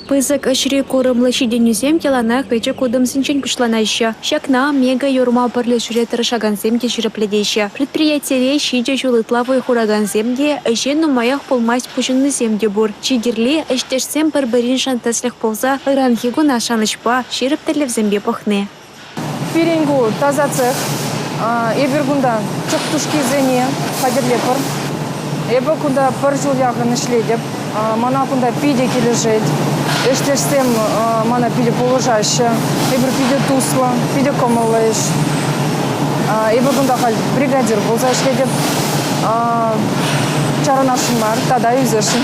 Пызык ашри курымлы шиденюзем теланах пече кудым синчен пушланайща. Шакна мега юрма пырлешуре тырышагансем кеширепледеща. Предприятие шиде жулытлавы хураганземде әжен нумаях пулмасть пушынныземде бур. Чигерли эштешсем пырбырин шантаслых полза ранхигу нашанышпа ширептерлевзембе пахне. Пиренгу таза цех. Эбергунда чоктушки зене хадерлепор. Эбекунда пыржулягын ишледеп. Мана кунда пиде кележет. Эштешсем мана пиде положаще. Эбер пиде тусла, пиде комалеш. Эбекунда халь бригадир болса ишледеп. Чаранашынмар, тада юзершин.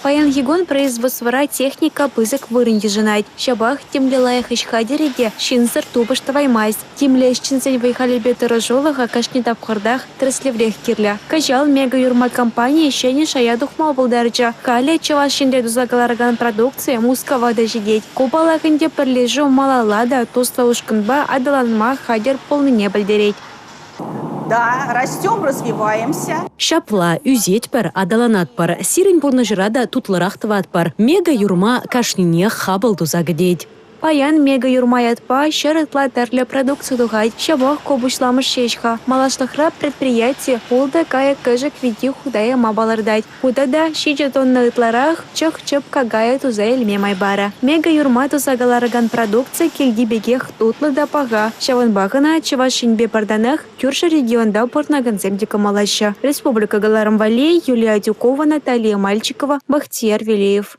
Паян егон производствора техника пызык вырынди жинать. Шабах темле лаях ишхадереде шинсыр тубыштавай майс. Темле ишчинсен вайхалебе тырыжолага кашни тапхардах траслеврех кирля. Кажал мега юрма компания еще не шаядухма обылдарча. Кале чава шинде дузагаларган продукция мускава дожидеть. Купалахынде перлежу малалада тусла ушканба адаланма хадер полныне бальдереть. Да, растем, развиваемся. Шапла, үзет пар, адаланат пар, сирень бурнажырада тутлырахтыват пар. Мега юрма кашнине хабал дузагадеть. Паян мега юрмаятпа шарытла тәрлі продукцию дугать. Шабах кобушламыш шешха. Малашлыхра предприятие улда кая кыжык види худая мабалырдать. Худада шиже тонны ытларах чық-чып кагая туза эльме майбара. Мега юрма тузагаларыган продукция келдибегех тутлы да пага. Шаванбағына чывашинбе барданах кюрша регионда портнаганземде камалаща. Республика Галарам Валей, Юлия Дюкова, Наталья Мальчикова, Бахтияр Велиев.